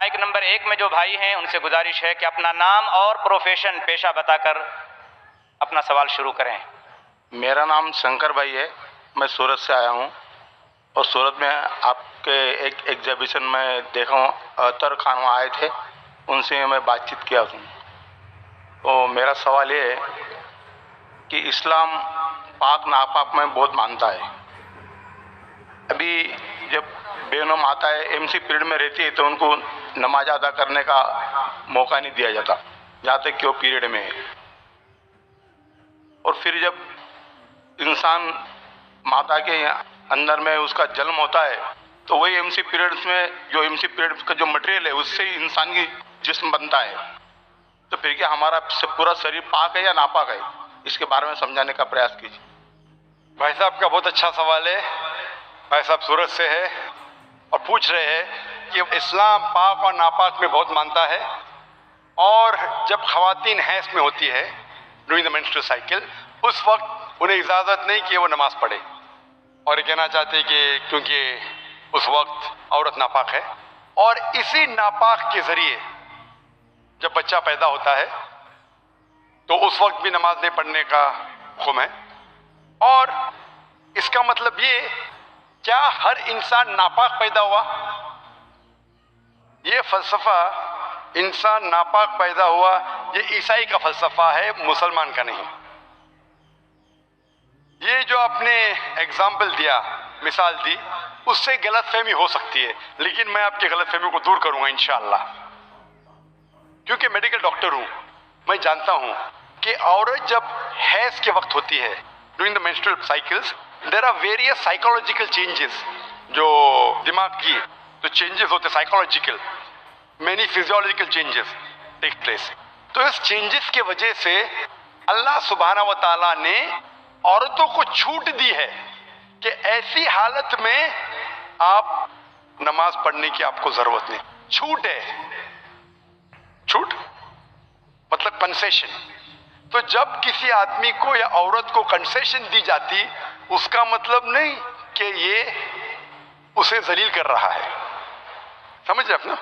Mic number 1 میں جو بھائی ہیں ان سے گزارش ہے کہ اپنا نام اور پروفیشن پیشہ بتا کر اپنا سوال شروع کریں۔ میرا نام شنکر بھائی ہے، میں سورت سے آیا ہوں، اور سورت میں آپ کے ایک ایگزیبیشن میں دیکھا ہوں، اطہر خان وہاں آئے تھے، ان سے میں بات چیت کیا ہوں۔ تو میرا سوال یہ ہے کہ اسلام پاک ناپاک میں بہت مانتا ہے۔ ابھی جب بیگم آتا ہے ایم سی پیریڈ میں رہتی ہے تو ان کو نماز ادا کرنے کا موقع نہیں دیا جاتا جہاں تک کہ وہ پیریڈ میں ہے، اور پھر جب انسان ماتا کے اندر میں اس کا جنم ہوتا ہے تو وہی ایم سی پیریڈ میں جو ایم سی پیریڈ کا جو مٹیریل ہے اس سے ہی انسان کی جسم بنتا ہے، تو پھر کیا ہمارا پورا شریر پاک ہے یا ناپاک ہے؟ اس کے بارے میں سمجھانے کا پریاس کیجیے۔ بھائی صاحب کا بہت اچھا سوال ہے۔ بھائی صاحب سورت سے ہے اور پوچھ رہے ہیں کہ اسلام پاک اور ناپاک میں بہت مانتا ہے، اور جب خواتین حیض میں ہوتی ہے ڈورنگ دا مینسٹرل سائیکل، اس وقت انہیں اجازت نہیں کہ وہ نماز پڑھے، اور یہ کہنا چاہتے کہ کیونکہ اس وقت عورت ناپاک ہے، اور اسی ناپاک کے ذریعے جب بچہ پیدا ہوتا ہے تو اس وقت بھی نماز نہیں پڑھنے کا حکم ہے۔ اور اس کا مطلب یہ، کیا ہر انسان ناپاک پیدا ہوا؟ یہ فلسفہ انسان ناپاک پیدا ہوا یہ عیسائی کا فلسفہ ہے، مسلمان کا نہیں۔ یہ جو آپ نے ایگزامپل دیا، مثال دی، اس سے غلط فہمی ہو سکتی ہے، لیکن میں آپ کی غلط فہمی کو دور کروں گا انشاءاللہ، کیونکہ میڈیکل ڈاکٹر ہوں۔ میں جانتا ہوں کہ عورت جب حیض کے وقت ہوتی ہے during the menstrual cycles, there are various psychological changes, جو دماغ کی جو چینجز ہوتے psychological, many physiological changes take place. تو اس چینجز کی وجہ سے اللہ سبحانہ و تعالیٰ نے عورتوں کو چھوٹ دی ہے کہ ایسی حالت میں آپ نماز پڑھنے کی آپ کو ضرورت نہیں۔ چھوٹ ہے، چھوٹ مطلب کنسیشن۔ تو جب کسی آدمی کو یا عورت کو کنسیشن دی جاتی، اس کا مطلب نہیں کہ یہ اسے ذلیل کر رہا ہے، سمجھ رہے آپ نا؟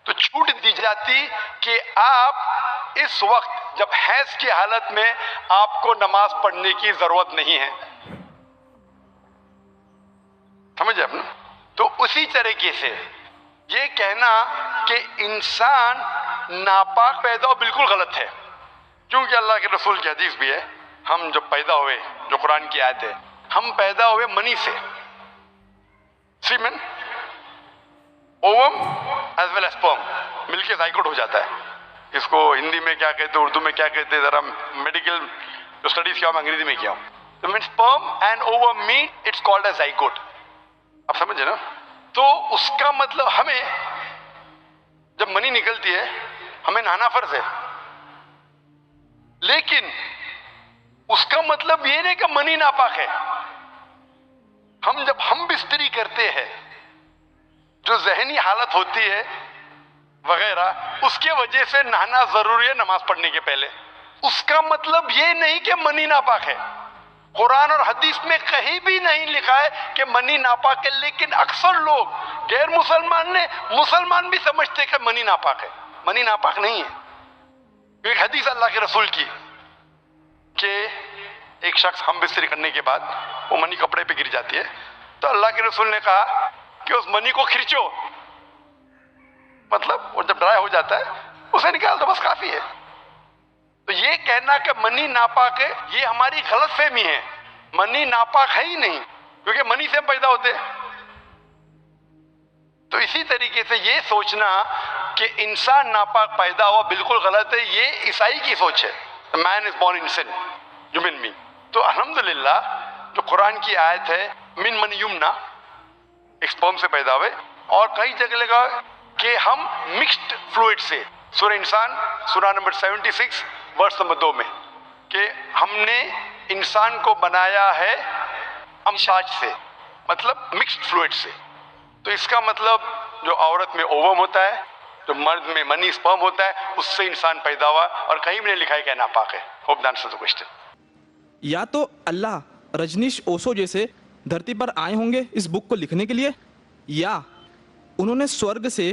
تو چھوٹ دی جاتی کہ آپ اس وقت جب حیض کی حالت میں آپ کو نماز پڑھنے کی ضرورت نہیں ہے، سمجھ رہے آپ نا؟ تو اسی طریقے سے یہ کہنا کہ انسان ناپاک پیدا ہو بالکل غلط ہے، کیونکہ اللہ کے رسول کی حدیث بھی ہے، ہم جب پیدا ہوئے، جو قرآن کی آیت ہے، ہم پیدا ہوئے منی سے، semen, ovum as well as sperm, مل کے زائگوٹ ہو جاتا ہے۔ اس کو ہندی میں کیا کہتے ہیں، اردو میں کیا کہتے ہیں، ذرا میڈیکل جو اسٹڈیز کیا ہوں میں انگریزی میں کیا ہوں، تو مین sperm and ovum meet, it's called a zygote. آپ سمجھے نا؟ تو اس کا مطلب ہمیں جب منی نکلتی ہے ہمیں نہانا فرض ہے، لیکن اس کا مطلب یہ نہیں کہ منی ناپاک ہے۔ ہم جب ہم بستری کرتے ہیں، جو ذہنی حالت ہوتی ہے وغیرہ، اس کے وجہ سے نہانا ضروری ہے نماز پڑھنے کے پہلے، اس کا مطلب یہ نہیں کہ منی ناپاک ہے۔ قرآن اور حدیث میں کہیں بھی نہیں لکھا ہے کہ منی ناپاک ہے، لیکن اکثر لوگ غیر مسلمان بھی سمجھتے کہ منی ناپاک ہے۔ منی ناپاک نہیں ہے۔ ایک حدیث اللہ کے رسول کی کہ ایک شخص ہم بستری کرنے کے بعد وہ منی کپڑے پہ گر جاتی ہے، تو اللہ کے رسول نے کہا کہ اس منی کو کھرچو، مطلب وہ جب ڈرائی ہو جاتا ہے اسے نکال دو، بس کافی ہے۔ تو یہ کہنا کہ منی ناپاک ہے یہ ہماری غلط فہمی ہے۔ منی ناپاک ہے ہی نہیں، کیونکہ منی سے ہم پیدا ہوتے ہیں۔ تو اسی طریقے سے یہ سوچنا کہ انسان ناپاک پیدا ہوا بالکل غلط ہے، یہ عیسائی کی سوچ ہے۔ Man is born in sin, human being. تو الحمدللہ جو قرآن کی آیت ہے من من یمنا، ایک سپرم سے پیدا ہوئے، اور کئی جگہ لگا کہ ہم مکسڈ فلوئڈ سے، سورہ انسان سورہ نمبر 76 ورس نمبر 2 میں، کہ ہم نے انسان کو بنایا ہے امشاج سے، مطلب مکسڈ فلوئڈ سے۔ تو اس کا مطلب جو عورت میں اووم ہوتا ہے، جو مرد میں منی سپرم ہوتا ہے، اس سے انسان پیدا ہوا، اور کہیں بھی نہیں لکھا ہے کہ ناپاک ہے۔ Hope the answer the question. یا تو اللہ رجنیش اوسو جیسے دھرتی پر آئے ہوں گے اس بک کو لکھنے کے لیے، یا انہوں نے سورگ سے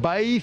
22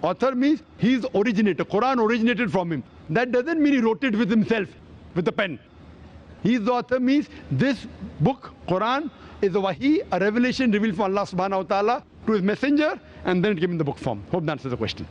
Author means he is originator. Quran originated from him. That doesn't mean he wrote it with himself, with the pen. He is the author means this book, Quran, is a wahi, a revelation revealed from Allah subhanahu wa ta'ala to his messenger, and then it came in the book form. Hope that answers the question.